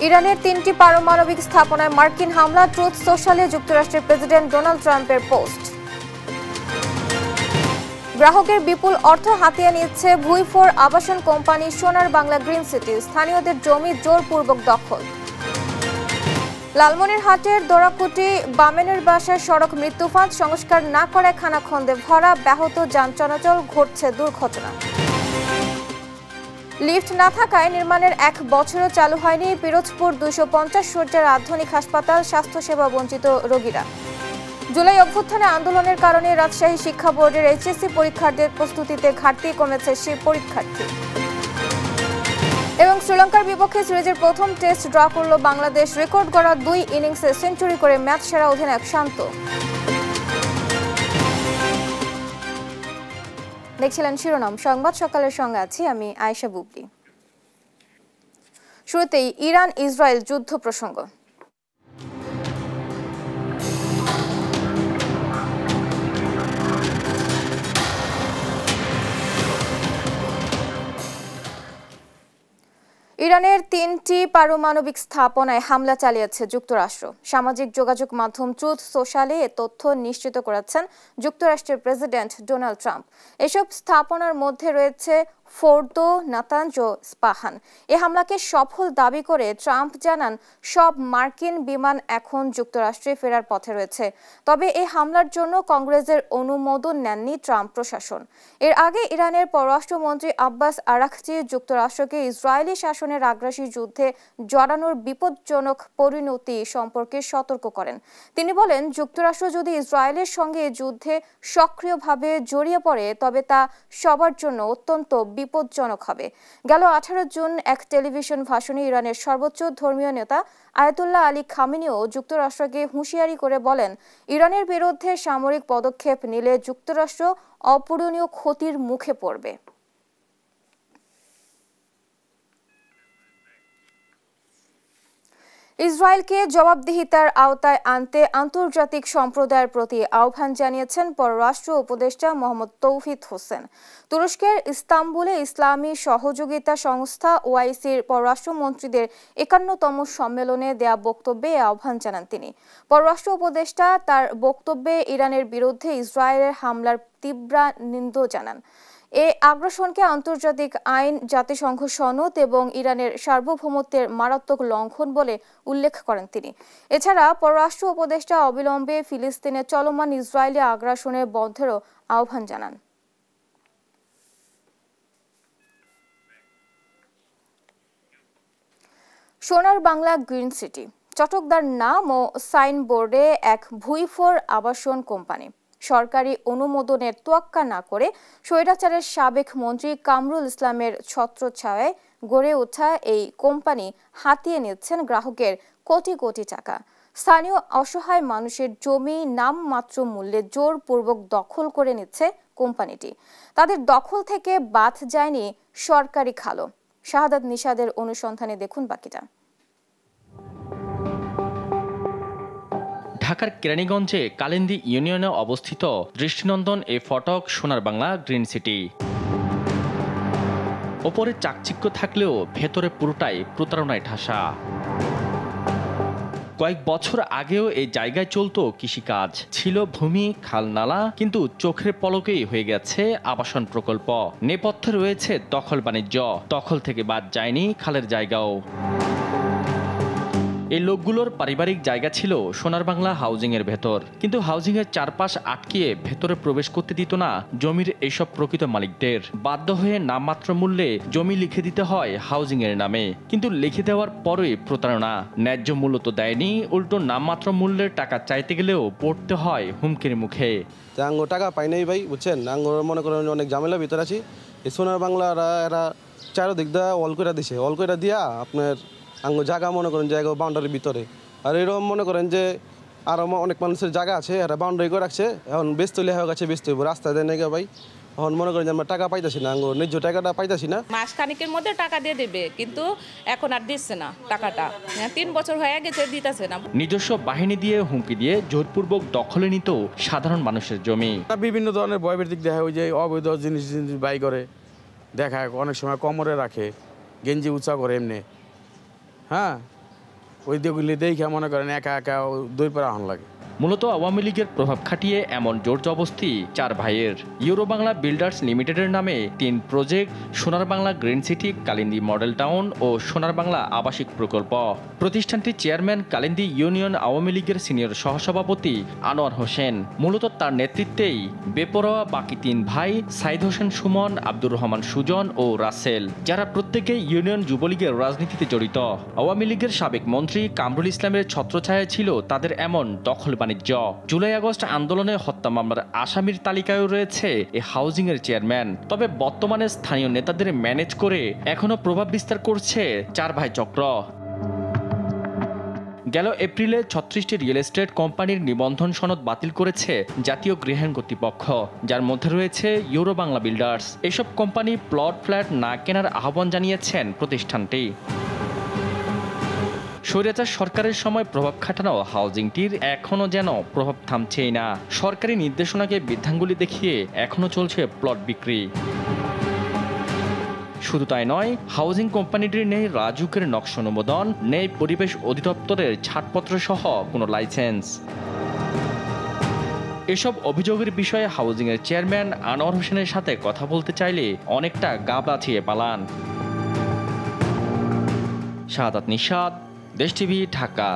ইরানের 3টি পারমাণবিক স্থাপনায় মার্কিন হামলা, ট্রুথ সোশ্যালে যুক্তরাষ্ট্রের প্রেসিডেন্ট ডোনাল্ড ট্রাম্পের পোস্ট। গ্রাহকের বিপুল অর্থ হাতিয়ে নিচ্ছে ভুইফোর আবাসন কোম্পানি সোনার বাংলা গ্রিন সিটি, স্থানীয়দের জমি জোরপূর্বক দখল। লালমনিরহাটের দোরাকুটি বামেনের বাসার সড়ক মৃত্যুফাঁদ, সংস্কার না করায় খানাখন্দে ভরা, ব্যাহত যান চলাচল, ঘটছে দুর্ঘটনা। লিফট না থাকায় নির্মাণের 1 বছরও চালু হয়নি পিরোজপুর 250 শয্যার আধুনিক হাসপাতাল, স্বাস্থ্যসেবা বঞ্চিত রোগীরা। জুলাই অভ্যুত্থানে আন্দোলনের কারণে রাজশাহী শিক্ষা বোর্ডের এইচএসসি পরীক্ষার্থীদের প্রস্তুতিতে ঘাটতি, কমেছে সেই পরীক্ষার্থী। এবং শ্রীলঙ্কার বিপক্ষে সিরিজের প্রথম টেস্ট ড্র করল বাংলাদেশ, রেকর্ড গড়া 2 ইনিংসে সেঞ্চুরি করে ম্যাচ সেরা অধিনায়ক শান্ত। দেখছিলেন শিরোনাম সংবাদ, সকালের সঙ্গে আছি আমি আয়েশা বুবলি। শুরুতেই ইরান ইসরায়েল যুদ্ধ প্রসঙ্গ। ইরানের 3টি পারমাণবিক স্থাপনায় হামলা চালিয়েছে যুক্তরাষ্ট্র। সামাজিক যোগাযোগ মাধ্যম ট্রুথ সোশ্যালে এ তথ্য নিশ্চিত করেছেন যুক্তরাষ্ট্রের প্রেসিডেন্ট ডোনাল্ড ট্রাম্প। এসব স্থাপনার মধ্যে রয়েছে ফোর্দো, নাতানজ ও স্পাহান। এ হামলাকে সফল দাবি করে ট্রাম্প জানান, সব মার্কিন বিমান এখন যুক্তরাষ্ট্রে ফেরার পথে রয়েছে। তবে এই হামলার জন্য কংগ্রেসের অনুমোদন নেননি ট্রাম্প প্রশাসন। এর আগে ইরানের পররাষ্ট্রমন্ত্রী আব্বাস আরাকচি যুক্তরাষ্ট্রকে ইসরায়েলি শাসনের আগ্রাসী যুদ্ধে জড়ানোর বিপজ্জনক পরিণতি সম্পর্কে সতর্ক করেন। তিনি বলেন, যুক্তরাষ্ট্র যদি ইসরায়েলের সঙ্গে এই যুদ্ধে সক্রিয়ভাবে জড়িয়ে পড়ে তবে তা সবার জন্য অত্যন্ত বিপজ্জনক হবে। গেল 18 জুন এক টেলিভিশন ভাষণে ইরানের সর্বোচ্চ ধর্মীয় নেতা আয়াতুল্লাহ আলী খামেনিও যুক্তরাষ্ট্রকে হুঁশিয়ারি করে বলেন, ইরানের বিরুদ্ধে সামরিক পদক্ষেপ নিলে যুক্তরাষ্ট্র অপূরণীয় ক্ষতির মুখে পড়বে। ইসরায়েলকে জবাবদিহিতার আওতায় আনতে আন্তর্জাতিক সম্প্রদায়ের প্রতি আহ্বান জানিয়েছেন পররাষ্ট্র উপদেষ্টা মোহাম্মদ তৌহিদ হোসেন। তুরস্কের ইস্তাম্বুলে ইসলামী সহযোগিতা সংস্থা ওআইসির পররাষ্ট্রমন্ত্রীদের 51তম সম্মেলনে দেয়া বক্তব্যে আহ্বান জানান তিনি। পররাষ্ট্র উপদেষ্টা তার বক্তব্যে ইরানের বিরুদ্ধে ইসরায়েলের হামলার তীব্র নিন্দা জানান। এ আগ্রাসনকে আন্তর্জাতিক আইন, জাতিসংঘ সনদ এবং ইরানের সার্বভৌমত্বের মারাত্মক লঙ্ঘন বলে উল্লেখ করেন তিনি। এছাড়া পররাষ্ট্র উপদেষ্টা অবিলম্বে ফিলিস্তিনে চলমান ইসরায়েলি আগ্রাসনের বন্ধেরও আহ্বান জানান। সোনার বাংলা গ্রিন সিটি চটকদার নাম ও সাইনবোর্ডে এক ভুইফোর আবাসন কোম্পানি। সরকারি অনুমোদনের তোয়াক্কা না করে স্বৈরাচারের সাবেক মন্ত্রী কামরুল ইসলামের ছত্রছায়ায় গড়ে ওঠা এই কোম্পানি হাতিয়ে নিচ্ছেন গ্রাহকের কোটি কোটি টাকা। স্থানীয় অসহায় মানুষের জমি নামমাত্র মূল্যে জোরপূর্বক দখল করে নিচ্ছে কোম্পানিটি। তাদের দখল থেকে বাদ যায়নি সরকারি খালও। শাহাদাত নিশাদের অনুসন্ধানে দেখুন বাকিটা। ঢাকার কেরানীগঞ্জে কালিন্দী ইউনিয়নে অবস্থিত দৃষ্টিনন্দন এ ফটক সোনার বাংলা গ্রিন সিটি। ওপরে চাকচিক্য থাকলেও ভেতরে পুরোটাই প্রতারণায় ঠাসা। কয়েক বছর আগেও এই জায়গায় চলতো কৃষিকাজ, ছিল ভূমি, খাল, নালা, কিন্তু চোখের পলকেই হয়ে গেছে আবাসন প্রকল্প। নেপথ্যে রয়েছে দখল বাণিজ্য, দখল থেকে বাদ যায়নি খালের জায়গাও। এই লোকগুলোর পারিবারিক জায়গা ছিল সোনার বাংলা হাউজিং এর ভেতর, কিন্তু হাউজিং এর চারপাশ আটকিয়ে ভেতরে প্রবেশ করতে দিত না জমির এইসব প্রকৃত মালিকদের। বাধ্য হয়ে নামমাত্র মূল্যে জমি লিখে দিতে হয় হাউজিং এর নামে, কিন্তু লিখে দেওয়ার পরই প্রতারণা। ন্যায্য মূল্য তো দেয়নি, উল্টো নামমাত্র মূল্যের টাকা চাইতে গেলেও পড়তে হয় হুমকির মুখে। আঙ্গুর টাকা পাই নাই ভাই, বুঝছেন, আঙ্গুর মনে করেন অনেক ঝামেলা ভিতরে আছি। এই সোনার বাংলারা এরা চারোদিক দিয়ে অল করে দিছে, অল করে দিয়া আপনার আঙ্গুর জায়গা মনে করেন জায়গা বাউন্ডারির ভিতরে। আর এরকম মনে করেন যে আরও অনেক মানুষের জায়গা আছে, এরা বাউন্ডারি করে রাখছে। এখন বেচতে হয়ে গেছে, বেচতে হইব, রাস্তা দেয় নাকি ভাই। এখন মনে করেন যে আমরা টাকা পাইতেছি না, আঙ্গুর ন্যায্য টাকাটা পাইতেছি না। মাস খানিকের মধ্যে টাকা দিয়ে দেবে, কিন্তু এখন আর দিচ্ছে না টাকাটা। 3 বছর হয়ে গেছে, দিতেছে না। নিজস্ব বাহিনী দিয়ে হুমকি দিয়ে জোরপূর্বক দখলে নিত সাধারণ মানুষের জমি। বিভিন্ন ধরনের ভয়ভীতিক দেখা, ওই যে অবৈধ জিনিস বাই করে দেখায়, অনেক সময় কোমরে রাখে, গেঞ্জি উঁচা করে এমনি। হ্যাঁ, ওই দিকগুলি দেখে মনে করেন একা একা দুই পারা হন লাগে। মূলত আওয়ামী লীগের প্রভাব খাটিয়ে এমন জোর জবস্তি 4 ভাইয়ের। ইউরো বাংলা বিল্ডার্স লিমিটেডের নামে 3 project, Sonar Bangla green city, Kalindi model town ও সোনার বাংলা আবাসিক প্রকল্প। প্রতিষ্ঠানটির চেয়ারম্যান কালিন্দী ইউনিয়ন আওয়ামী লীগের সিনিয়র সহসভাপতি আনোয়ার হোসেন। মূলত তার নেতৃত্বেই বেপরোয়া বাকি 3 ভাই সাইদ হোসেন সুমন, আব্দুর রহমান সুজন ও রাসেল, যারা প্রত্যেকেই ইউনিয়ন যুবলীগের রাজনীতিতে জড়িত। আওয়ামী লীগের সাবেক মন্ত্রী কামরুল ইসলামের ছত্রছায়ায় ছিল তাদের এমন দখল বাণিজ্য। জুলাই আগস্ট আন্দোলনে হত্যা মামলার আসামির তালিকায়ও রয়েছে এই হাউজিং এর চেয়ারম্যান। তবে বর্তমানে স্থানীয় নেতাদের ম্যানেজ করে এখনো প্রভাব বিস্তার করছে 4 ভাই চক্র। গেল এপ্রিলে 36টি রিয়েল এস্টেট কোম্পানির নিবন্ধন সনদ বাতিল করেছে জাতীয় গৃহায়ণ কর্তৃপক্ষ, যার মধ্যে রয়েছে ইউরো বাংলা বিল্ডার্স। এসব কোম্পানি প্লট ফ্ল্যাট না কেনার আহ্বান জানিয়েছেন প্রতিষ্ঠানটি। স্বৈরাচার সরকারের সময় প্রভাব খাটানো হাউজিংটির এখনো যেন প্রভাব থামছেই না। সরকারি নির্দেশনাকে বৃদ্ধাঙ্গুলি দেখিয়ে এখনো চলছে প্লট বিক্রি। শুধু তাই নয়, হাউজিং কোম্পানিটির নেই রাজুকের নকশা অনুমোদন, নেই পরিবেশ অধিদপ্তরের ছাড়পত্র সহ কোনো লাইসেন্স। এসব অভিযোগের বিষয়ে হাউজিংয়ের চেয়ারম্যান আনোয়ার হোসেনের সাথে কথা বলতে চাইলে অনেকটা গা বাঁচিয়ে পালান। শাহাদাত নিশাত, দেশ টিভি, ঢাকা।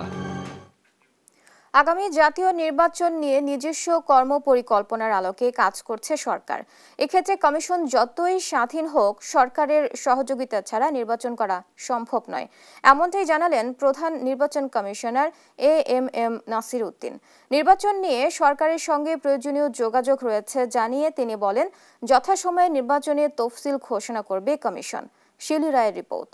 আগামী জাতীয় নির্বাচন নিয়ে নিজস্ব কর্মপরিকল্পনার আলোকে কাজ করছে সরকার। এক্ষেত্রে কমিশন যতই স্বাধীন হোক, সরকারের সহযোগিতা ছাড়া নির্বাচন করা সম্ভব নয়, এমনটাই জানালেন প্রধান নির্বাচন কমিশনার AMM নাসির উদ্দিন। নির্বাচন নিয়ে সরকারের সঙ্গে প্রয়োজনীয় যোগাযোগ রয়েছে জানিয়ে তিনি বলেন, যথাসময়ে নির্বাচনের তফসিল ঘোষণা করবে কমিশন। শিলি রায়ের রিপোর্ট।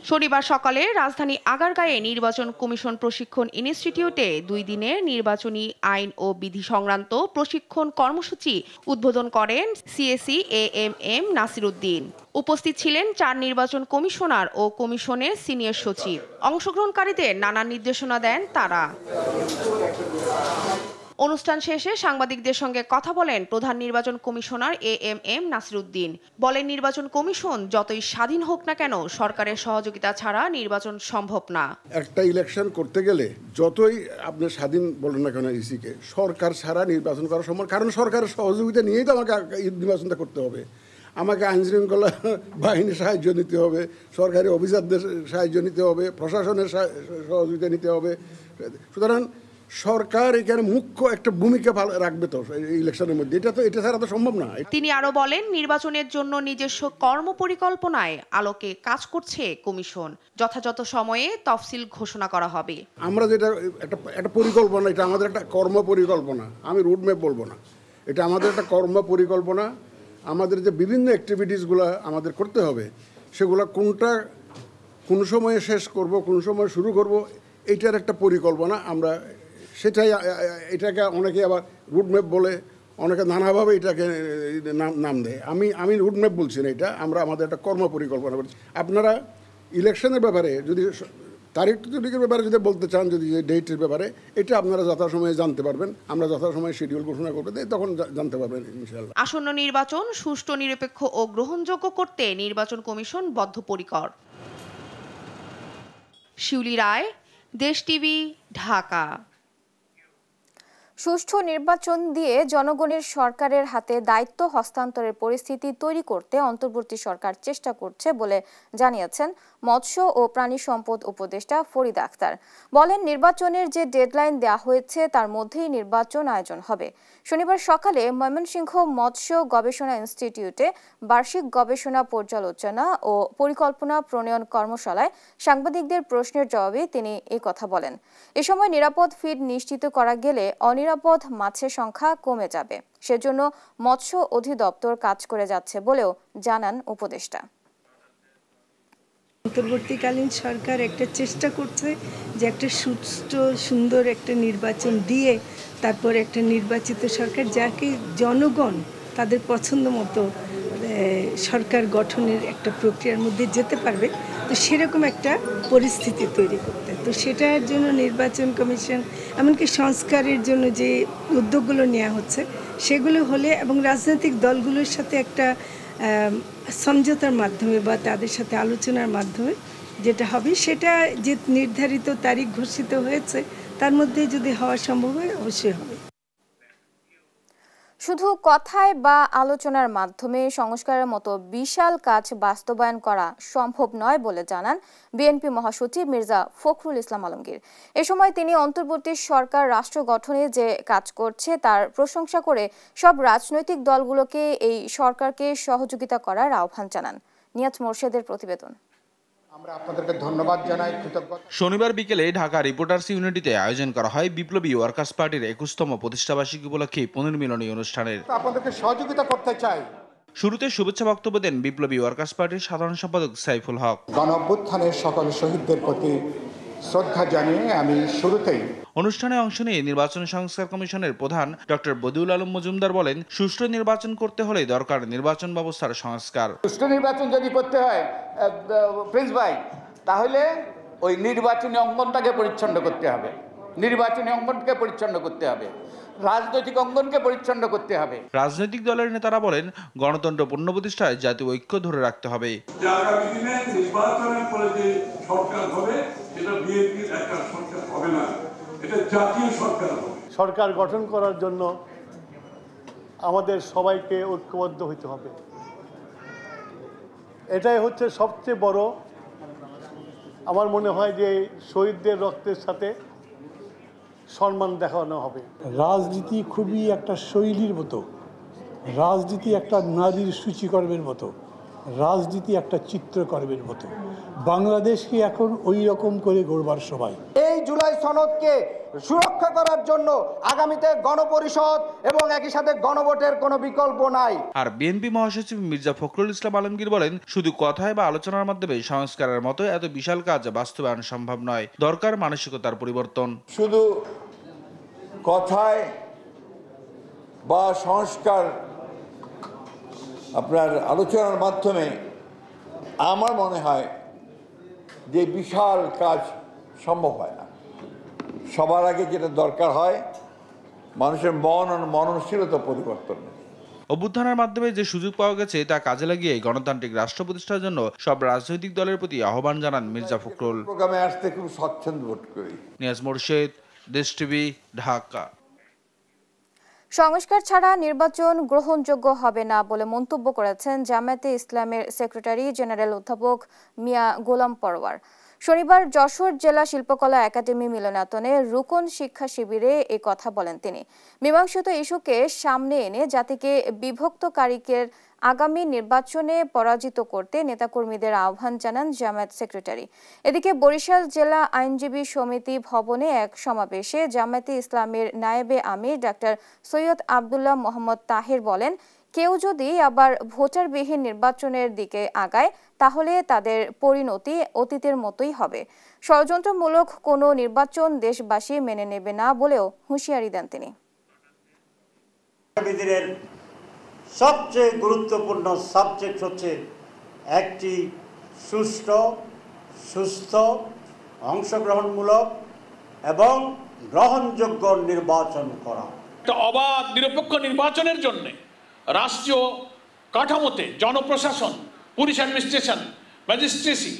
শনিবার সকালে রাজধানী আগারগাঁয়ে নির্বাচন কমিশন প্রশিক্ষণ ইনস্টিটিউটে 2 দিনের নির্বাচনী আইন ও বিধি সংক্রান্ত প্রশিক্ষণ কর্মসূচি উদ্বোধন করেন CSE AMM নাসির উদ্দিন। উপস্থিত ছিলেন 4 নির্বাচন কমিশনার ও কমিশনের সিনিয়র সচিব। অংশগ্রহণকারীদের নানা নির্দেশনা দেন তারা। অনুষ্ঠান শেষে সাংবাদিকদের সঙ্গে কথা বলেন প্রধান নির্বাচন কমিশনার AMM নাসির উদ্দিন। বলেন, নির্বাচন কমিশন যতই স্বাধীন হোক না কেন, সরকারের সহযোগিতা ছাড়া নির্বাচন সম্ভব না। একটা ইলেকশন করতে গেলে যতই আপনি স্বাধীন বলেন না কেন ইসিকে, সরকার ছাড়া নির্বাচন করা সম্ভব, কারণ সরকারের সহযোগিতা নিয়েই তো আমাকে নির্বাচনটা করতে হবে। আমাকে আইনশৃঙ্খলা বাহিনীর সাহায্য নিতে হবে, সরকারি অফিসারদের সাহায্য নিতে হবে, প্রশাসনের সহযোগিতা নিতে হবে। সুতরাং সরকার এখানে মুখ্য একটা ভূমিকা রাখবে তো ইলেকশনের মধ্যে, এটা ছাড়া তো সম্ভব না। তিনি আরো বলেন, নির্বাচনের জন্য নিজস্ব কর্মপরিকল্পনায় আলোকে কাজ করছে কমিশন। যথাযথ সময়ে তফসিল ঘোষণা করা হবে। আমরা যেটা একটা পরিকল্পনা, এটা আমাদের একটা কর্মপরিকল্পনা, আমি রুটম্যাপ বলবো না, এটা আমাদের একটা কর্মপরিকল্পনা। আমাদের যে বিভিন্ন অ্যাক্টিভিটিসগুলো আমাদের করতে হবে, সেগুলো কোনটা কোন সময়ে শেষ করব, কোন সময় শুরু করব, এইটার একটা পরিকল্পনা আমরা, সেটাই এটাকে অনেকে আবার রুটম্যাপ বলে, অনেকে নানাভাবে এটাকে নাম দেয়। আমি রুটম্যাপ বলছি না, এটা আমরা আমাদের একটা কর্ম পরিকল্পনা করছি। আপনারা ইলেকশনের ব্যাপারে যদি তারিখের ব্যাপারে যদি বলতে চান, যদি ডেটের ব্যাপারে, এটা আপনারা যথাসময়ে জানতে পারবেন। আমরা যথাসময়ে শিডিউল ঘোষণা করবো, তখন জানতে পারবেন ইনশাআল্লাহ। আসন্ন নির্বাচন সুষ্ঠু, নিরপেক্ষ ও গ্রহণযোগ্য করতে নির্বাচন কমিশন বদ্ধপরিকর। শিউলি রায়, দেশ টিভি, ঢাকা। সুষ্ঠু নির্বাচন দিয়ে জনগণের সরকারের হাতে দায়িত্ব হস্তান্তরের পরিস্থিতি তৈরি করতে অন্তর্বর্তী সরকার চেষ্টা করছে বলে জানিয়েছেন মৎস্য ও প্রাণী সম্পদ উপদেষ্টা ফরিদা আক্তার। বলেন, নির্বাচনের যে ডেডলাইন দেওয়া হয়েছে তার মধ্যেই নির্বাচন আয়োজন হবে। শনিবার সকালে ময়মনসিংহ মৎস্য গবেষণা ইনস্টিটিউটে বার্ষিক গবেষণা পর্যালোচনা ও পরিকল্পনা প্রণয়ন কর্মশালায় সাংবাদিকদের প্রশ্নের জবাবে তিনি এই কথা বলেন। এ সময় নিরাপদ ফিড নিশ্চিত করা গেলে অনিরাপদ মাছের সংখ্যা কমে যাবে, সেজন্য মৎস্য অধিদপ্তর কাজ করে যাচ্ছে বলেও জানান উপদেষ্টা। অন্তর্বর্তীকালীন সরকার একটা চেষ্টা করছে যে একটা সুষ্ঠু সুন্দর একটা নির্বাচন দিয়ে তারপর একটা নির্বাচিত সরকার, যাকে জনগণ তাদের পছন্দ মতো সরকার গঠনের একটা প্রক্রিয়ার মধ্যে যেতে পারবে, তো সেরকম একটা পরিস্থিতি তৈরি করতে। তো সেটার জন্য নির্বাচন কমিশন, এমনকি সংস্কারের জন্য যে উদ্যোগগুলো নেওয়া হচ্ছে, সেগুলো হলে এবং রাজনৈতিক দলগুলোর সাথে একটা সমঝোতার মাধ্যমে বা তাদের সাথে আলোচনার মাধ্যমে যেটা হবে সেটা যে নির্ধারিত তারিখ ঘোষিত হয়েছে তার মধ্যে যদি হওয়া সম্ভব হয় অবশ্যই হবে। শুধু কথায় বা আলোচনার মাধ্যমে সংস্কারের মতো বিশাল কাজ বাস্তবায়ন করা সম্ভব নয় বলে জানান বিএনপি মহাসচিব মির্জা ফখরুল ইসলাম আলমগীর। এ সময় তিনি অন্তর্বর্তী সরকার রাষ্ট্র গঠনে যে কাজ করছে তার প্রশংসা করে সব রাজনৈতিক দলগুলোকে এই সরকারকে সহযোগিতা করার আহ্বান জানান। নিয়াজ মোর্শেদের প্রতিবেদন। আমরা আপনাদেরকে ধন্যবাদ জানাই। শনিবার বিকেলে ঢাকা রিপোর্টার্স ইউনিটিতে আয়োজন করা হয় বিপ্লবী ওয়ার্কার্স পার্টির 21তম প্রতিষ্ঠাবার্ষিকী উপলক্ষে পুনর্মিলনী অনুষ্ঠানের। আপনাদেরকে সহযোগিতা করতে চাই। শুরুতে শুভেচ্ছা বক্তব্য দেন বিপ্লবী ওয়ার্কার্স পার্টির সাধারণ সম্পাদক সাইফুল হক। গণঅভ্যুত্থানের সকল শহীদদের প্রতি শ্রদ্ধা জানিয়ে আমি শুরুতেই অনুষ্ঠানে অংশ নিয়ে নির্বাচন সংস্কার কমিশনের প্রধান ডক্টর বদিউল আলম মজুমদার বলেন, সুষ্ঠু নির্বাচন করতে হলে দরকার নির্বাচন ব্যবস্থার সংস্কার। সুষ্ঠু নির্বাচন যদি করতে হয় প্রিন্স ভাই, তাহলে ওই নির্বাচনী অঙ্গনটাকে পরিচ্ছন্ন করতে হবে, নির্বাচনী অঙ্গনকে পরিচ্ছন্ন করতে হবে, রাজনৈতিক অঙ্গনকে পরিচ্ছন্ন করতে হবে। রাজনৈতিক দলের নেতারা বলেন, গণতন্ত্র পুনঃপ্রতিষ্ঠায় জাতীয় ঐক্য ধরে রাখতে হবে। আগামী দিনে নির্বাচনের পরে যে সরকার হবে এটা বিএনপির একটা সরকার হবে না, এটা জাতীয় সরকার হবে। সরকার গঠন করার জন্য আমাদের সবাইকে ঐক্যবদ্ধ হতে হবে। এটাই হচ্ছে সবচেয়ে বড়, আমার মনে হয় যে শহীদদের রক্তের সাথে সম্মান দেখানো হবে। রাজনীতি খুবই একটা শৈলীর মতো, রাজনীতি একটা নারীর সূচিকর্মের মতো, রাজনীতি একটা চিত্রকর্মের মতো। বাংলাদেশকে এখন ওই রকম করে গড়বার সময়। এই জুলাই সনদকে সুরক্ষা করার জন্য আগামীতে গণপরিষদ এবং একই সাথে গণভোটের কোনো বিকল্প নাই। আর বিএনপি মহাসচিব মির্জা ফখরুল ইসলাম আলমগীর বলেন, শুধু কথায় বা আলোচনার মাধ্যমে সংস্কারের মতো এত বিশাল কাজ বাস্তবায়ন সম্ভব নয়, দরকার মানসিকতার পরিবর্তন। শুধু কথায় বা সংস্কার আপনার আলোচনার মাধ্যমে আমার মনে হয় যে বিশাল কাজ সম্ভব হয় না। সবার আগে যেটা দরকার হয় মানুষের মন ও মননশীলতা পরিবর্তন। অভ্যুত্থানের মাধ্যমে যে সুযোগ পাওয়া গেছে তা কাজে লাগিয়ে গণতান্ত্রিক রাষ্ট্র প্রতিষ্ঠার জন্য সব রাজনৈতিক দলের প্রতি আহ্বান জানান মির্জা ফখরুল। প্রোগ্রামে আসতে খুব স্বচ্ছন্দ বোধ করি। নিয়াজ মোর্শেদ, দেশ টিভি, ঢাকা। সংস্কার ছাড়া নির্বাচন গ্রহণযোগ্য হবে না বলে মন্তব্য করেছেন জামায়াতে ইসলামের সেক্রেটারি জেনারেল অধ্যাপক মিয়া গোলাম পরওয়ার। শনিবার যশোর জেলা শিল্পকলা একাডেমি মিলনায়তনে রুকন শিক্ষা শিবিরে এই কথা বলেন তিনি। মীমাংসিত ইস্যুকে সামনে এনে জাতিকে বিভক্তকারীকে আগামী নির্বাচনে পরাজিত করতে নেতাকর্মীদের আহ্বান জানান জামায়াত সেক্রেটারি। এদিকে বরিশাল জেলা আইনজীবী সমিতি ভবনে এক সমাবেশে জামায়াতে ইসলামের নায়েবে আমির ডাক্তার সৈয়দ আব্দুল্লাহ মোহাম্মদ তাহের বলেন, কেউ যদি আবার ভোটারবিহীন নির্বাচনের দিকে আগায় তাহলে তাদের পরিণতি অতীতের মতোই হবে। ষড়যন্ত্রমূলক কোনো নির্বাচন দেশবাসী মেনে নেবে না বলেও হুঁশিয়ারি দেন তিনি। সবচেয়ে গুরুত্বপূর্ণ সাবজেক্ট হচ্ছে একটি সুষ্ঠু, সুস্থ, অংশগ্রহণমূলক এবং গ্রহণযোগ্য নির্বাচন করা। একটা অবাধ নিরপেক্ষ নির্বাচনের জন্য রাষ্ট্রীয় কাঠামোতে জনপ্রশাসন, পুলিশ অ্যাডমিনিস্ট্রেশন, ম্যাজিস্ট্রেসি,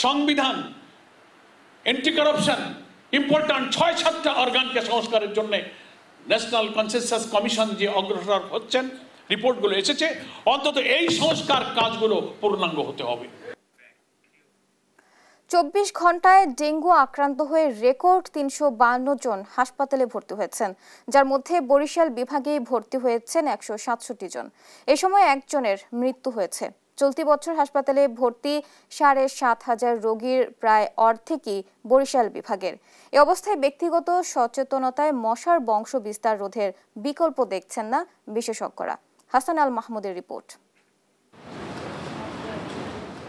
সংবিধান, অ্যান্টি কারাপশন, ইম্পর্ট্যান্ট ৬-৭টা অর্গানকে সংস্কারের জন্য ন্যাশনাল কনসেনসাস কমিশন যে অগ্রসর হচ্ছেন, রিপোর্টগুলো এসেছে, অন্তত এই সংস্কার কাজগুলো পূর্ণাঙ্গ হতে হবে। ২৪ ঘন্টায় ডেঙ্গু আক্রান্ত হয়ে রেকর্ড ৩৫২ জন হাসপাতালে ভর্তি হয়েছেন, যার মধ্যে বরিশাল বিভাগেই ভর্তি হয়েছেন ১৬৭ জন। এ সময় একজনের মৃত্যু হয়েছে। চলতি বছর হাসপাতালে ভর্তি ৭,৫০০ রোগীর প্রায় অর্ধেকই বরিশাল বিভাগের। এ অবস্থায় ব্যক্তিগত সচেতনতায় মশার বংশ বিস্তার রোধের বিকল্প দেখছেন না বিশেষজ্ঞরা। হাসান আল মাহমুদের রিপোর্ট।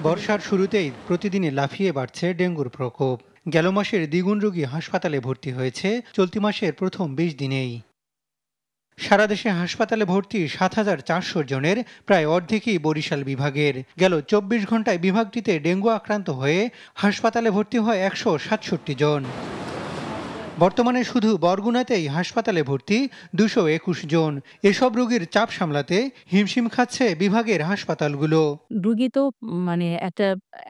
বর্ষার শুরুতেই প্রতিদিনই লাফিয়ে বাড়ছে ডেঙ্গুর প্রকোপ। গেল মাসের দ্বিগুণ রোগী হাসপাতালে ভর্তি হয়েছে চলতি মাসের প্রথম ২০ দিনেই। সারা দেশে হাসপাতালে ভর্তি ৭,৪০০ জনের প্রায় অর্ধেকই বরিশাল বিভাগের। গেল ২৪ ঘন্টায় বিভাগটিতে ডেঙ্গু আক্রান্ত হয়ে হাসপাতালে ভর্তি হয় ১৬৭ জন। বর্তমানে শুধু বরগুনাতেই হাসপাতালে ভর্তি 221 জন। এসব রোগীর চাপ সামলাতে হিমশিম খাচ্ছে বিভাগের হাসপাতালগুলো। রোগী তো মানে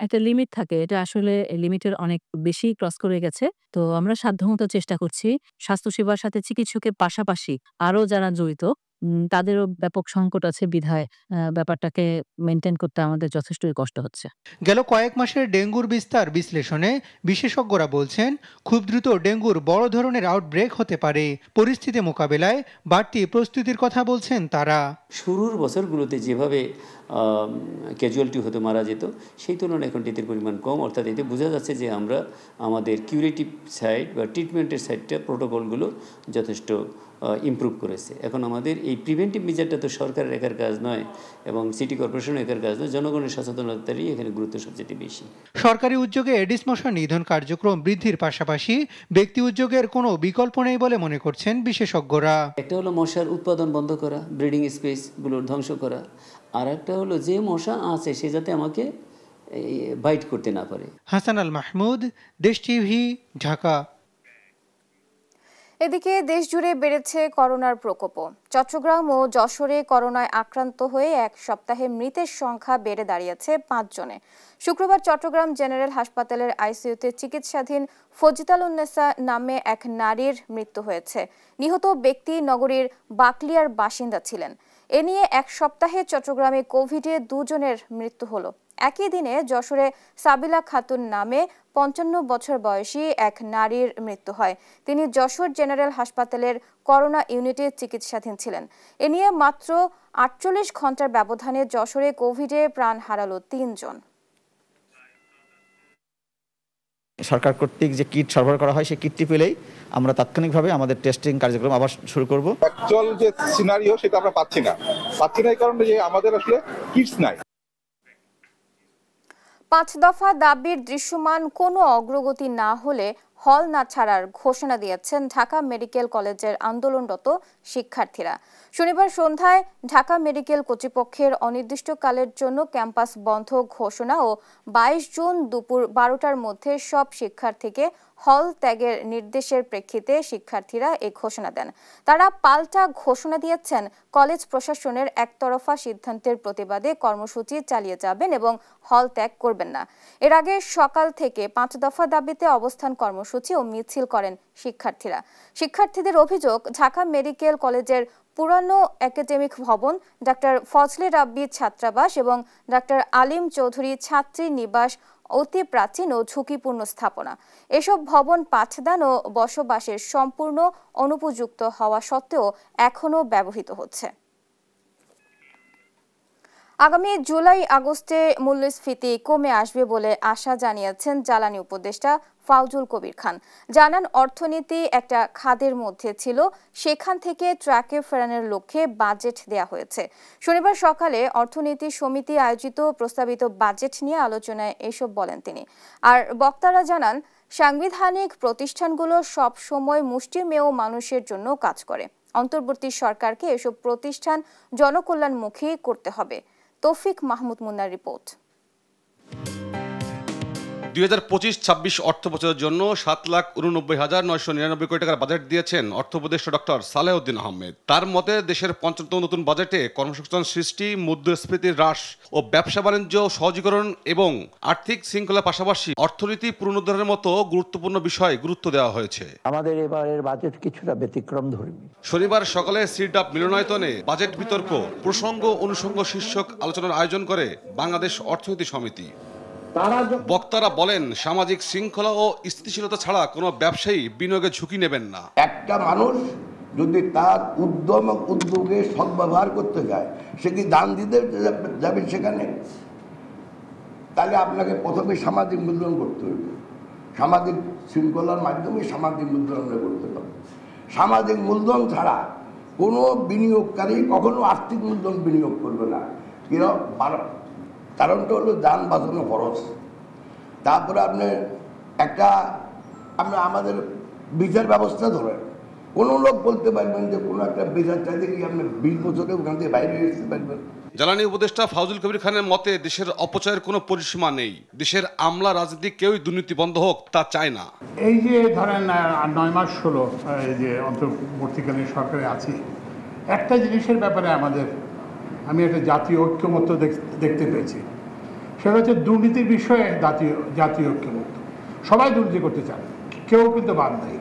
একটা লিমিট থাকে, এটা আসলে লিমিটের অনেক বেশি ক্রস করে গেছে। তো আমরা সাধ্যমতো চেষ্টা করছি স্বাস্থ্যসেবার সাথে চিকিৎসকের পাশাপাশি আরো যারা জড়িত তাদেরও ব্যাপক সংকট আছে বিধায় ব্যাপারটাকে মেনটেন করতে আমাদের যথেষ্টই কষ্ট হচ্ছে। গেল কয়েক মাসের ডেঙ্গুর বিস্তার বিশ্লেষণে বিশেষজ্ঞরা বলছেন খুব দ্রুত ডেঙ্গুর বড় ধরনের আউটব্রেক হতে পারে। পরিস্থিতি মোকাবেলায় বাড়তি প্রস্তুতির কথা বলছেন তারা। শুরুর বছরগুলোতে যেভাবে ক্যাজুয়ালিটি হতে মারা যেত সেই তুলনায় এখন ডেথের পরিমাণ কম, অর্থাৎ এতে বোঝা যাচ্ছে যে আমরা আমাদের কিউরেটিভ সাইড বা ট্রিটমেন্টের সাইডটা প্রোটোকলগুলো যথেষ্ট ইমপ্রুভ করেছে। এখন আমাদের এই প্রিভেন্টিভ মেজারটা তো সরকারের একার কাজ নয় এবং সিটি কর্পোরেশনের একার কাজ নয়, জনগণের সচেতনতারই এখানে গুরুত্ব সবচেয়ে বেশি। সরকারি উদ্যোগে এডিস মশা নিধন কার্যক্রম বৃদ্ধির পাশাপাশি ব্যক্তি উদ্যোগের কোনো বিকল্প নেই বলে মনে করছেন বিশেষজ্ঞরা। একটা হলো মশার উৎপাদন বন্ধ করা, ব্রিডিং স্পেসগুলোর ধ্বংস করা, আর একটা হলো যে মশা আছে সে যাতে আমাকে বাইট করতে না পারে। হাসান আল মাহমুদ, দেশ টিভি, ঢাকা। এদিকে দেশজুড়ে বেড়েছে করোনার প্রকোপও। চট্টগ্রাম ও যশোরে করোনায় আক্রান্ত হয়ে এক সপ্তাহে মৃতের সংখ্যা বেড়ে দাঁড়িয়েছে 5 জনে। শুক্রবার চট্টগ্রাম জেনারেল হাসপাতালের আইসিইউতে চিকিৎসাধীন ফজিতালুন্নেসা নামে এক নারীর মৃত্যু হয়েছে। নিহত ব্যক্তি নগরীর বাকলিয়ার বাসিন্দা ছিলেন। এ নিয়ে এক সপ্তাহে চট্টগ্রামে কোভিডে 2 জনের মৃত্যু হলো। একই দিনে যশোরে সাবিলা খাতুন নামে 55 বছর বয়সী এক নারীর মৃত্যু হয়। তিনি যশোর জেনারেল হাসপাতালের করোনা ইউনিটে চিকিৎসাধীন ছিলেন। এ নিয়ে মাত্র 48 ঘন্টার ব্যবধানে যশোরে কোভিডে প্রাণ হারালো 3 জন। সরকার কর্তৃক যে কিট সরবরাহ করা হয় সেই কিটটি পেলেই আমরা তাৎক্ষণিকভাবে আমাদের টেস্টিং কার্যক্রম আবার শুরু করব। অ্যাকচুয়াল যে সিনারিও সেটা আমরা পাচ্ছি না এই কারণে যে আমাদের আসলে কিটস নাই। 5 দফা দাবির দৃশ্যমান কোনো অগ্রগতি না হলে হল না ছাড়ার ঘোষণা দিয়েছেন ঢাকা মেডিকেল কলেজের আন্দোলনরত শিক্ষার্থীরা। শনিবার সন্ধ্যায় ঢাকা মেডিকেল কর্তৃপক্ষের অনির্দিষ্টকালের জন্য ক্যাম্পাস বন্ধ ঘোষণা ও 22 জুন দুপুর 12টার মধ্যে সব শিক্ষার্থীকে হল ত্যাগের নির্দেশের প্রেক্ষিতে শিক্ষার্থীরা এই ঘোষণা দেন। তারা পাল্টা ঘোষণা দিয়েছেন কলেজ প্রশাসনের একতরফা সিদ্ধান্তের প্রতিবাদে কর্মসূচি চালিয়ে যাবেন এবং হল ত্যাগ করবেন না। এর আগে সকাল থেকে 5 দফা দাবিতে অবস্থান কর্মসূচি ও মিছিল করেন শিক্ষার্থীরা। শিক্ষার্থীদের অভিযোগ, ঢাকা মেডিকেল কলেজের পুরানো একাডেমিক ভবন, ডাক্তার ফজলে রাব্বি ছাত্রাবাস এবং ডাক্তার আলিম চৌধুরী ছাত্রী নিবাস অতি প্রাচীন ও ঝুঁকিপূর্ণ স্থাপনা। এসব ভবন পাঠদান ও বসবাসের সম্পূর্ণ অনুপযুক্ত হওয়া সত্ত্বেও এখনও ব্যবহৃত হচ্ছে। আগামী জুলাই আগস্টে মূল্যস্ফীতি কমে আসবে বলে আশা জানিয়েছেন জ্বালানি উপদেষ্টা ফাউজুল কবির খান। জানান, অর্থনীতি একটা খাদের মধ্যে ছিল, সেখান থেকে ট্র্যাকে ফেরানোর লক্ষ্যে বাজেট দেয়া হয়েছে। শনিবার সকালে অর্থনীতি সমিতি আয়োজিত প্রস্তাবিত বাজেট নিয়ে আলোচনায় এসব বলেন তিনি। আর বক্তারা জানান, সাংবিধানিক প্রতিষ্ঠানগুলো সব সময় মুষ্টিমেয় মানুষের জন্য কাজ করে। অন্তর্বর্তী সরকারকে এসব প্রতিষ্ঠান জনকল্যাণমুখী করতে হবে। তৌফিক মাহমুদ মুন্নার রিপোর্ট। 2025-26 অর্থ বছরের জন্য 7,89,999 কোটি টাকার বাজেট দিয়েছেন অর্থ উপদেষ্টা ডক্টর সালেহউদ্দিন আহমেদ। তার মতে দেশের 55তম নতুন বাজেটে কর্মসংস্থান সৃষ্টি, মুদ্রাস্ফীতি হ্রাস ও ব্যবসা বাণিজ্য সহজীকরণ এবং আর্থিক শৃঙ্খলার পাশাপাশি অর্থনীতি পুনরুদ্ধারের মতো গুরুত্বপূর্ণ বিষয়ে গুরুত্ব দেওয়া হয়েছে। আমাদের এবারের বাজেট কিছুটা ব্যতিক্রমধর্মী। শনিবার সকালে সিডাপ মিলনায়তনে বাজেট বিতর্ক, প্রসঙ্গ অনুষঙ্গ শীর্ষক আলোচনার আয়োজন করে বাংলাদেশ অর্থনীতি সমিতি। বক্তারা বলেন, সামাজিক শৃঙ্খলা ও স্থিতিশীলতা ছাড়া কোনো ব্যবসায়ী বিনিয়োগের ঝুঁকি নেবেন না। একটা মানুষ যদি তার উদ্যম উদ্যোগে সদ্ব্যবহার করতে যায়, সে কি দান দিতে যাবে সেখানে? তাহলে আপনাকে প্রথমে সামাজিক মূল্যায়ন করতে হবে। সামাজিক শৃঙ্খলার মাধ্যমে সামাজিক মূল্যায়ন করতে হবে। সামাজিক মূলধন ছাড়া কোনো বিনিয়োগকারী কখনো আর্থিক মূলধন বিনিয়োগ করবে না। কারণটা হলো যান বাঁচানো খরচ। তারপরে আপনি আমাদের বিচার ব্যবস্থা ধরেন, কোনো লোক বলতে পারবেন যে কোনো একটা বিচার চাইতে কি আপনি 20 বছরে ওখান থেকে বাইরে আসতে পারবেন? জ্বালানি উপদেষ্টা ফাউজুল কবির খানের মতে দেশের অপচয়ের কোনো পরিসীমা নেই। দেশের আমলা রাজনীতি কেউই দুর্নীতি বন্ধ হোক তা চায় না। এই যে ধরেন 9 মাস হলো এই যে অন্তর্বর্তীকালীন সরকারে আছি, একটা জিনিসের ব্যাপারে আমি একটা জাতীয় ঐক্যমত্য দেখতে পেয়েছি, সেটা হচ্ছে দুর্নীতির বিষয়ে জাতীয় ঐক্যমত্য। সবাই দুর্নীতি করতে চায়, কেউ কিন্তু বাদ নেই।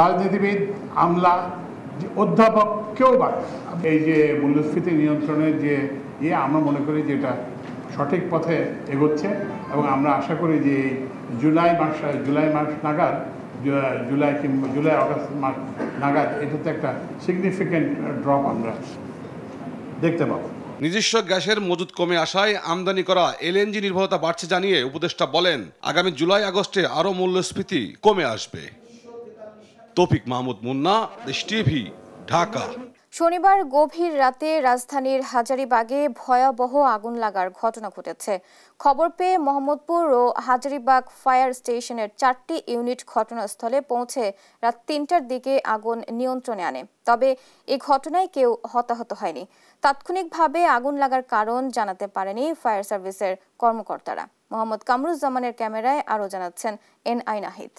রাজনীতিবিদ, আমলা, অধ্যাপক কেউ বাদ নেই। এই যে মূল্যস্ফীতি নিয়ন্ত্রণের যে আমরা মনে করি যে এটা সঠিক পথে এগোচ্ছে এবং আমরা আশা করি যে জুলাই মাস নাগাদ, জুলাই আগস্ট মাস নাগাদ এটাতে একটা সিগনিফিক্যান্ট ড্রপ আমরা দেখতে পাবো। নিজস্ব গ্যাসের মজুদ কমে আসায় আমদানি করা এলএনজি নির্ভরতা বাড়ছে জানিয়ে উপদেষ্টা বলেন, আগামী জুলাই আগস্টে আরও মূল্যস্ফীতি কমে আসবে। তৌফিক মাহমুদ মুন্না, দেশ টিভি, ঢাকা। শনিবার গভীর রাতে রাজধানীর হাজারীবাগে ভয়াবহ আগুন লাগার ঘটনা ঘটেছে। খবর পেয়ে মোহাম্মদপুর ও হাজারীবাগ ফায়ার স্টেশনের 4টি ইউনিট ঘটনাস্থলে পৌঁছে রাত 3টার দিকে আগুন নিয়ন্ত্রণে আনে। তবে এই ঘটনায় কেউ হতাহত হয়নি। তাৎক্ষণিকভাবে আগুন লাগার কারণ জানাতে পারেনি ফায়ার সার্ভিসের কর্মকর্তারা। মোহাম্মদ কামরুজ্জামানের ক্যামেরায় আরও জানাচ্ছেন এনআই নাহিদ।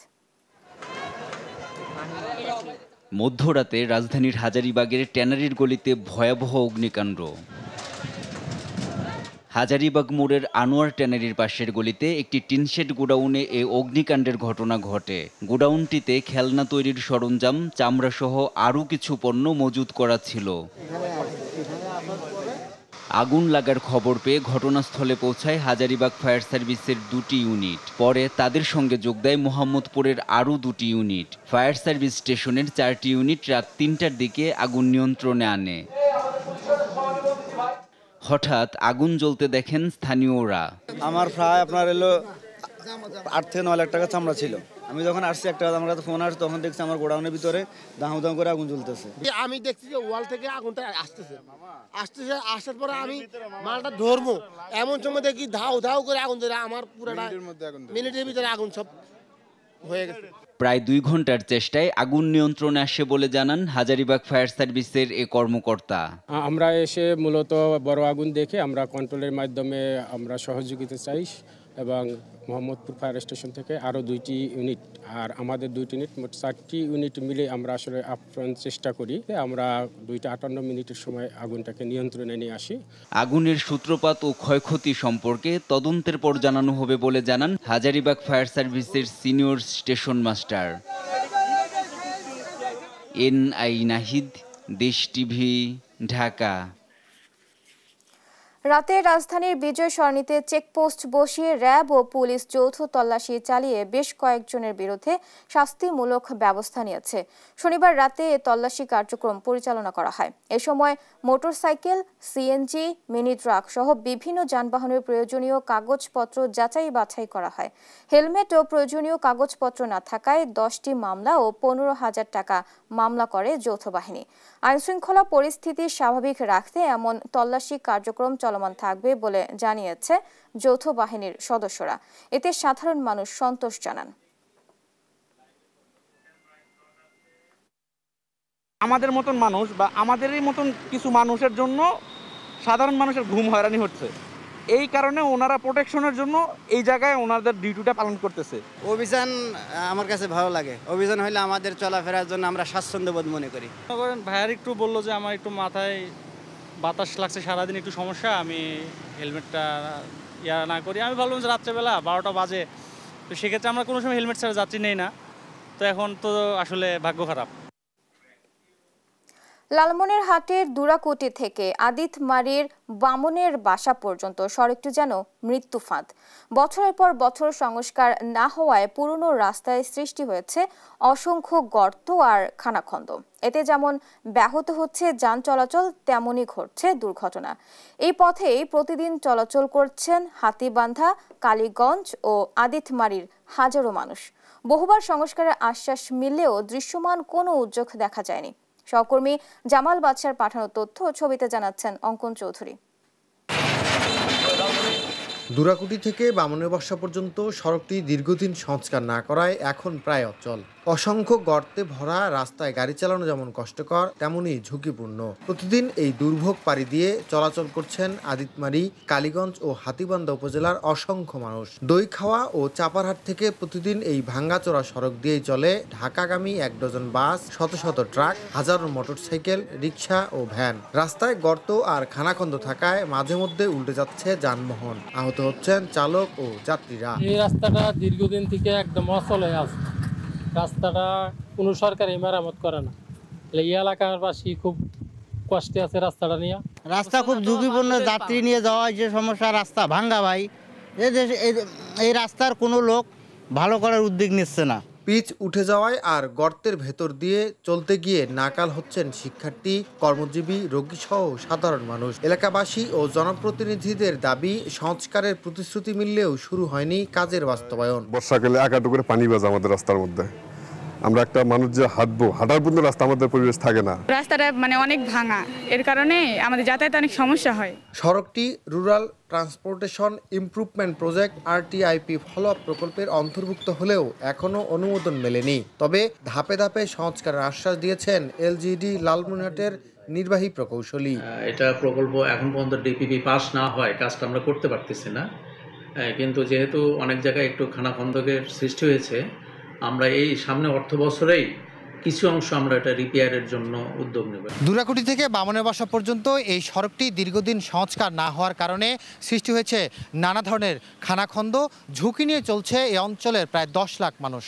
মধ্যরাতে রাজধানীর হাজারীবাগের ট্যানারির গলিতে ভয়াবহ অগ্নিকাণ্ড। হাজারীবাগ মোড়ের আনোয়ার ট্যানারির পাশের গলিতে একটি টিনশেড গোডাউনে এই অগ্নিকাণ্ডের ঘটনা ঘটে। গোডাউনটিতে খেলনা তৈরির সরঞ্জাম, চামড়াসহ আরও কিছু পণ্য মজুত করা ছিল। আগুন লাগার খবর পেয়ে ঘটনাস্থলে পৌঁছায় হাজারীবাগ ফায়ার সার্ভিসের 2টি ইউনিট। পরে তাদের সঙ্গে যোগ দেয় মোহাম্মদপুরের আরও 2টি ইউনিট। ফায়ার সার্ভিস স্টেশনের 4টি ইউনিট রাত 3টার দিকে আগুন নিয়ন্ত্রণে আনে। হঠাৎ আগুন জ্বলতে দেখেন স্থানীয়রা। আমার প্রায় আপনার এলো 8 থেকে 9 লাখ টাকা চামড়া ছিল। আমি যখন আসছি একটা আমার কাছে ফোন আসছে, তখন দেখছি আমার গোডাউনের ভিতরে দাম করে আগুন জ্বলতেছে। আমি দেখছি যে ওয়াল থেকে আগুনটা আসতেছে, আসার পরে আমি মালটা ধরবো, এমন সময় দেখি ধাউ করে আগুন ধরে আমার পুরোটা মিনিটের ভিতরে আগুন সব হয়ে গেছে। প্রায় 2 ঘন্টার চেষ্টায় আগুন নিয়ন্ত্রণে আসে বলে জানান হাজারীবাগ ফায়ার সার্ভিসের এ কর্মকর্তা। আমরা এসে মূলত বড় আগুন দেখে আমরা কন্ট্রোলের মাধ্যমে আমরা সহযোগিতা চাই এবং মোহাম্মদপুর ফায়ার স্টেশন থেকে আরও 2টি ইউনিট আর আমাদের 2টি ইউনিট মোট 4টি ইউনিট মিলে আমরা আসলে আপ্রাণ চেষ্টা করি। আমরা 2:58 মিনিটের সময় আগুনটাকে নিয়ন্ত্রণে নিয়ে আসি। আগুনের সূত্রপাত ও ক্ষয়ক্ষতি সম্পর্কে তদন্তের পর জানানো হবে বলে জানান হাজারীবাগ ফায়ার সার্ভিসের senior station master. NI Nahid, দেশ টিভি, ঢাকা। রাতে রাজধানীর বিজয় সরণিতে চেকপোস্ট বসিয়ে র্যাব ও পুলিশ যৌথ তল্লাশি চালিয়ে বেশ কয়েকজনের বিরুদ্ধে শাস্তিমূলক ব্যবস্থা নিয়েছে। শনিবার রাতে এ তল্লাশি কার্যক্রম পরিচালনা করা হয়। এ সময় মোটরসাইকেল, সিএনজি, মিনি ট্রাক সহ বিভিন্ন যানবাহনের প্রয়োজনীয় কাগজপত্র যাচাই বাছাই করা হয়। হেলমেট ও প্রয়োজনীয় কাগজপত্র না থাকায় 10টি মামলা ও 15,000 টাকা মামলা করে যৌথ বাহিনী। আইনশৃঙ্খলা পরিস্থিতি স্বাভাবিক রাখতে এমন তল্লাশি কার্যক্রম চলমান থাকবে বলে জানিয়েছে যৌথ বাহিনীর সদস্যরা। এতে সাধারণ মানুষ সন্তোষ জানান। আমাদের মতন মানুষ বা আমাদেরই মতন কিছু মানুষের জন্য সাধারণ মানুষের ঘুম হয়রানি হচ্ছে, এই কারণে ওনারা প্রোটেকশনের জন্য এই জায়গায় ওনাদের ডিউটিটা পালন করতেছে। অভিযান আমার কাছে ভালো লাগে। অভিযান হলে আমাদের চলাফেরার জন্য আমরা স্বাচ্ছন্দ্য বোধ মনে করি। ভাইয়ার একটু বললো যে আমার একটু মাথায় বাতাস লাগছে, সারাদিন একটু সমস্যা, আমি হেলমেটটা না করি। আমি ভাবলাম যে রাত্রেবেলা 12টা বাজে, তো সেক্ষেত্রে আমরা কোনো সময় হেলমেট ছাড়া যাত্রী নেই না। তো এখন তো আসলে ভাগ্য খারাপ। লালমনিরহাটের দুরাকুটি থেকে আদিতমারির বামনের বাসা পর্যন্ত সড়কটি যেন মৃত্যু ফাঁদ। বছরের পর বছর সংস্কার না হওয়ায় পুরনো রাস্তায় সৃষ্টি হয়েছে অসংখ্য গর্ত আর খানাখন্দ। এতে যেমন ব্যাহত হচ্ছে যান চলাচল, তেমনই ঘটছে দুর্ঘটনা। এই পথেই প্রতিদিন চলাচল করছেন হাতীবান্ধা, কালীগঞ্জ ও আদিতমারির হাজারো মানুষ। বহুবার সংস্কারের আশ্বাস মিললেও দৃশ্যমান কোনো উদ্যোগ দেখা যায়নি। সহকর্মী জামাল বাদশার পাঠানো তথ্য ও ছবিতে জানাচ্ছেন অঙ্কন চৌধুরী। দুরাকুটি থেকে বামনের বাসা পর্যন্ত সড়কটি দীর্ঘদিন সংস্কার না করায় এখন প্রায় অচল। অসংখ্য গর্তে ভরা রাস্তায় গাড়ি চালানো যেমন কষ্টকর তেমনই ঝুঁকিপূর্ণ। প্রতিদিন এই দুর্ভোগ পাড়ি দিয়ে চলাচল করছেন আদিতমারি, কালীগঞ্জ ও হাতীবান্ধা উপজেলার অসংখ্য মানুষ। দইখাওয়া ও চাপারহাট থেকে প্রতিদিন এই ভাঙ্গাচোরা সড়ক দিয়েই চলে ঢাকাগামী 1 ডজন বাস, শত শত ট্রাক, হাজারো মোটরসাইকেল, রিকশা ও ভ্যান। রাস্তায় গর্ত আর খানাখন্দ থাকায় মাঝে মধ্যে উল্টে যাচ্ছে যানবাহন, আহত হচ্ছেন চালক ও যাত্রীরা। এই রাস্তাটা দীর্ঘদিন থেকে একদম অচল হয়ে আছে। রাস্তাটা কোনো সরকারি মেরামত করে না। এই এলাকাবাসী খুব কষ্টে আছে রাস্তাটা নিয়ে। রাস্তা খুব ঝুঁকিপূর্ণ, যাত্রী নিয়ে যাওয়া যে সমস্যা, রাস্তা ভাঙ্গা ভাই। এই রাস্তার কোনো লোক ভালো করার উদ্যোগ নিচ্ছে না। পিচ উঠে যাওয়ায় আর গর্তের ভেতর দিয়ে চলতে গিয়ে নাকাল হচ্ছেন শিক্ষার্থী, কর্মজীবী, রোগী সহ সাধারণ মানুষ। এলাকাবাসী ও জনপ্রতিনিধিদের দাবি, সংস্কারের প্রতিশ্রুতি মিললেও শুরু হয়নি কাজের বাস্তবায়ন। বর্ষাকালে একাটু করে পানি বাজে আমাদের রাস্তার মধ্যে। আমরা একটা মানুষ যে হাঁটার পর্যন্ত রাস্তা আমাদের পরিবেশ থাকে না। রাস্তাটা অনেক ভাঙা, এর কারণে আমাদের যাতায়াতে অনেক সমস্যা হয়। সড়কটি rural transportation improvement project RTIP follow-up প্রকল্পের অন্তর্ভুক্ত হলেও এখনও অনুমোদন মেলেনি। তবে ধাপে ধাপে সংস্কারের আশ্বাস দিয়েছেন LGD লালমনিরহাটের নির্বাহী প্রকৌশলী। এটা প্রকল্প এখন পর্যন্ত DPP পাস না হয় কাজটা আমরা করতে পারতেছি না, কিন্তু যেহেতু অনেক জায়গায় একটু খানাখন্দকের সৃষ্টি হয়েছে, আমরা এই সামনে অর্থ বছরেই কিছু অংশ আমরা এটা রিপেয়ারের জন্য উদ্যোগ নেব। দুরাকুটি থেকে বামনের বাসা পর্যন্ত এই সড়কটি দীর্ঘদিন সংস্কার না হওয়ার কারণে সৃষ্টি হয়েছে নানা ধরনের খানাখন্দ। ঝুঁকি নিয়ে চলছে এই অঞ্চলের প্রায় 10 লাখ মানুষ।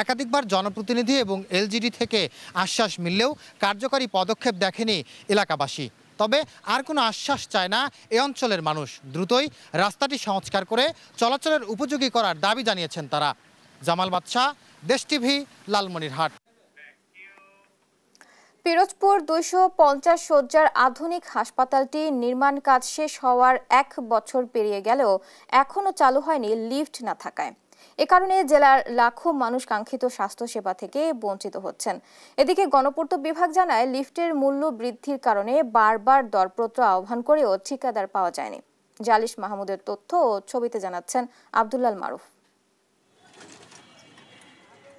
একাধিকবার জনপ্রতিনিধি এবং LGD থেকে আশ্বাস মিললেও কার্যকরী পদক্ষেপ দেখেনি এলাকাবাসী। তবে আর কোনো আশ্বাস চায় না এই অঞ্চলের মানুষ। দ্রুতই রাস্তাটি সংস্কার করে চলাচলের উপযোগী করার দাবি জানিয়েছেন তারা। জামাল বাদশা, দেশ টিভি, লালমনিরহাট। পিরোজপুর 250 শয্যার আধুনিক হাসপাতালটি নির্মাণ কাজ শেষ হওয়ার 1 বছর পেরিয়ে গেলেও এখনও চালু হয়নি লিফট না থাকায়। এ কারণে জেলার লাখো মানুষ কাঙ্ক্ষিত স্বাস্থ্যসেবা থেকে বঞ্চিত হচ্ছেন। এদিকে গণপূর্ত বিভাগ জানায়, লিফটের মূল্য বৃদ্ধির কারণে বারবার দরপত্র আহ্বান করেও ঠিকাদার পাওয়া যায়নি। জালিশ মাহমুদের তথ্য ও ছবিতে জানাচ্ছেন আব্দুল্লাল মারুফ।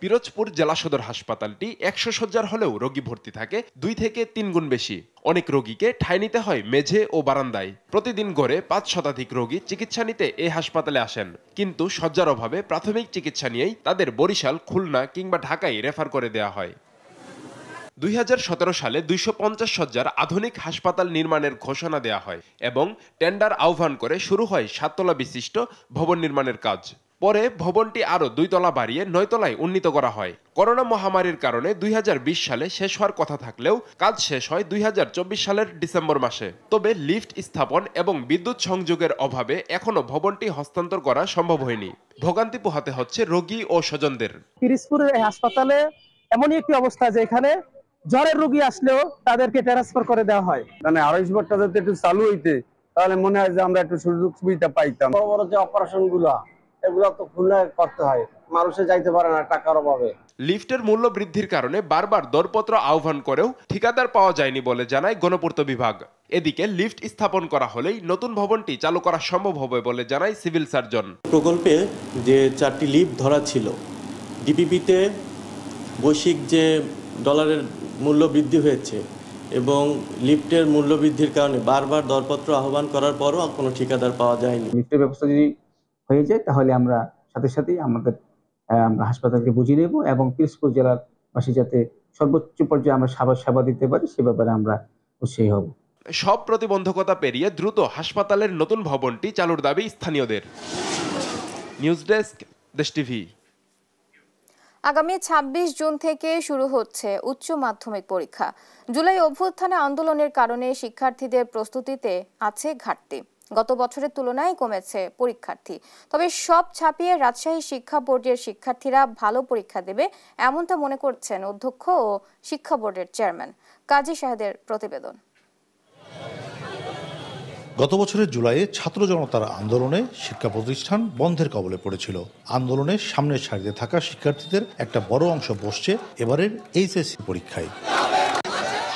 পিরোজপুর জেলা সদর হাসপাতালটি 100 শয্যার হলেও রোগী ভর্তি থাকে 2 থেকে 3 গুণ বেশি। অনেক রোগীকে ঠাঁই নিতে হয় মেঝে ও বারান্দায়। প্রতিদিন গড়ে 5 শতাধিক রোগী চিকিৎসা নিতে এই হাসপাতালে আসেন, কিন্তু শয্যার অভাবে প্রাথমিক চিকিৎসা নিয়েই তাদের বরিশাল, খুলনা কিংবা ঢাকায় রেফার করে দেওয়া হয়। 2017 সালে 250 শয্যার আধুনিক হাসপাতাল নির্মাণের ঘোষণা দেওয়া হয় এবং টেন্ডার আহ্বান করে শুরু হয় 7 তলা বিশিষ্ট ভবন নির্মাণের কাজ। পরে ভবনটি আরও 2 তলা বাড়িয়ে 9 তলায় উন্নীত করা হয়। করোনা মহামারীর কারণে 2020 সালে শেষ হওয়ার কথা থাকলেও কাজ শেষ হয় 2024 সালের ডিসেম্বর মাসে। তবে লিফট স্থাপন এবং বিদ্যুৎ সংযোগের অভাবে এখনো ভবনটি হস্তান্তর করা সম্ভব হয়নি। ভোগান্তি পোহাতে হচ্ছে রোগী ও স্বজনদের। পিরোজপুরের হাসপাতালে এমনই একটি অবস্থা যে এখানে জ্বরের রোগী আসলেও তাদেরকে ট্রান্সফার করে দেওয়া হয়। মানে 2.5 ঘন্টা যদি একটু চালু হইতে তাহলে মনে হয় যে আমরা একটু সুযোগ সুবিধা পাইতাম। বড় বড় যে অপারেশন এগুলো তো খুলনায় করতে হয়, মানুষে যাইতে পারে না টাকার অভাবে। লিফটের মূল্য বৃদ্ধির কারণে বারবার দরপত্র আহ্বান করেও ঠিকাদার পাওয়া যায়নি বলে জানায় গণপূর্ত বিভাগ। এদিকে লিফট স্থাপন করা হলেই নতুন ভবনটি চালু করা সম্ভব হবে বলে জানায় সিভিল সার্জন। প্রকল্পে যে 4টি লিফট ধরা ছিল, ডিপিপিতে বৈশ্বিক যে ডলারের মূল্য বৃদ্ধি হয়েছে এবং লিফটের মূল্য বৃদ্ধির কারণে বারবার দরপত্র আহ্বান করার পরও কোনো ঠিকাদার পাওয়া যায়নি। লিফটের ব্যবস্থা যদি হয়ে যায় তাহলে আমরা সাথে সাথেই আমরা হাসপাতালকে বুঝিয়ে নেব এবং পিরোজপুর জেলার বাসী যাতে সর্বোচ্চ পর্যায়ে আমরা সেবা দিতে পারি সে ব্যাপারে আমরা উৎসাহী হব। সব প্রতিবন্ধকতা পেরিয়ে দ্রুত হাসপাতালের নতুন ভবনটি চালুর দাবি স্থানীয়দের। নিউজ ডেস্ক, দেশ টিভি। আগামী 26 জুন থেকে শুরু হচ্ছে উচ্চ মাধ্যমিক পরীক্ষা। জুলাই অভ্যুত্থানে আন্দোলনের কারণে শিক্ষার্থীদের প্রস্তুতিতে আছে ঘাটতি। গত বছরের তুলনায় কমেছে পরীক্ষার্থী। তবে সব ছাপিয়ে রাজশাহী শিক্ষা বোর্ডের শিক্ষার্থীরা ভালো পরীক্ষা দেবে এমনটা মনে করছেন অধ্যক্ষ ও শিক্ষা বোর্ডের চেয়ারম্যান। কাজী শাহেদের প্রতিবেদন। গত বছরের জুলাইয়ে ছাত্র জনতার আন্দোলনে শিক্ষা প্রতিষ্ঠান বন্ধের কবলে পড়েছিল। আন্দোলনের সামনের সারিতে থাকা শিক্ষার্থীদের একটা বড় অংশ বসছে এবারের এইচএসসি পরীক্ষায়।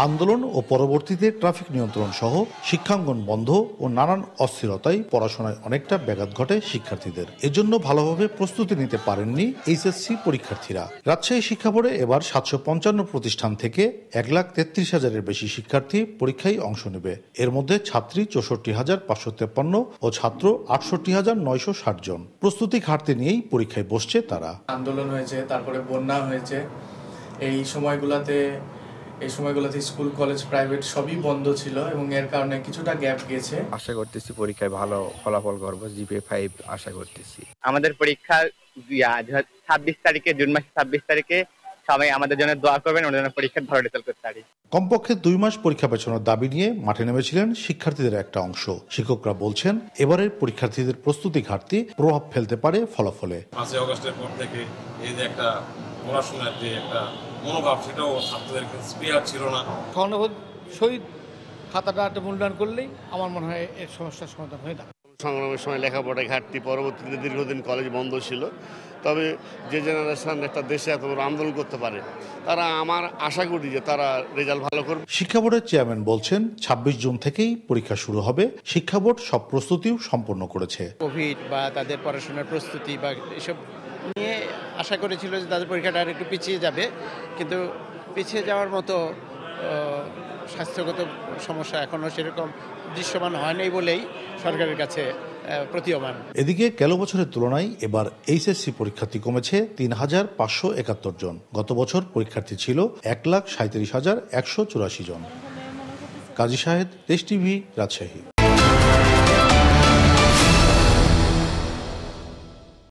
আন্দোলন ও পরবর্তীতে ট্রাফিক নিয়ন্ত্রণ সহ শিক্ষাঙ্গন বন্ধ ও নানান অস্থিরতায় পড়াশোনায় অনেকটা ব্যাঘাত ঘটে শিক্ষার্থীদের। এজন্য ভালোভাবে প্রস্তুতি নিতে পারেননি এইচএসসি পরীক্ষার্থীরা। রাজশাহী শিক্ষা বোর্ডে এবার 755 প্রতিষ্ঠান থেকে 1,33,000-এর বেশি শিক্ষার্থী পরীক্ষায় অংশ নেবে। এর মধ্যে ছাত্রী 64,553 ও ছাত্র 68,960 জন। প্রস্তুতি ঘাটতি নিয়েই পরীক্ষায় বসছে তারা। আন্দোলন হয়েছে, তারপরে বন্যা হয়েছে, এই সময়গুলোতে স্কুল কলেজ প্রাইভেট সবই বন্ধ ছিল এবং এর কারণে কিছুটা গ্যাপ গেছে। আশা করতেছি পরীক্ষায় ভালো ফলাফল করব, জিপিএ 5 আশা করতেছি। আমাদের পরীক্ষা 26 তারিখে, জুন মাসের 26 তারিখে সবাই আমাদের জন্য দোয়া করবেন, ওদের জন্য পরীক্ষা ভালো রেজাল্ট করতে পারি। কমপক্ষে 2 মাস পরীক্ষা পেছানোর দাবি নিয়ে মাঠে নেমেছিলেন শিক্ষার্থীদের একটা অংশ। শিক্ষকরা বলছেন এবারের পরীক্ষার্থীদের প্রস্তুতি ঘাটতি প্রভাব ফেলতে পারে ফলাফলে। 5 আগস্টের পর থেকে এই যে একটা পড়াশোনার যে একটা মনোভাব, সেটাও ছাত্রদের ক্লিয়ার ছিল না। সহানুভূতি শহীদ খাতাটা একটা মূল্যায়ন করলেই আমার মনে হয় এর সমস্যার সমাধান হয়ে যাবে। সংগ্রামের সময় লেখাপড়া ঘাটতি, পরবর্তীতে দীর্ঘদিন কলেজ বন্ধ ছিল। তবে যে জেনারেশন একটা দেশে এত বড় আন্দোলন করতে পারে, তারা আমার আশা করি যে তারা রেজাল্ট ভালো করবে। শিক্ষা বোর্ডের চেয়ারম্যান বলছেন 26 জুন থেকেই পরীক্ষা শুরু হবে। শিক্ষা বোর্ড সব প্রস্তুতিও সম্পন্ন করেছে। কোভিড বা তাদের পড়াশোনার প্রস্তুতি বা এসব নিয়ে আশা করেছিল যে তাদের পরীক্ষাটা আর একটু পিছিয়ে যাবে, কিন্তু পিছিয়ে যাওয়ার মতো স্বাস্থ্যগত সমস্যা এখনও সেরকম দৃশ্যমান হয়নি বলেই সরকারের কাছে প্রতীয়মান। এদিকে গেল বছরের তুলনায় এবার এইচএসসি পরীক্ষার্থী কমেছে 3,571 জন। গত বছর পরীক্ষার্থী ছিল 1,37,184 জন। কাজী শাহেদ, দেশ টিভি, রাজশাহী।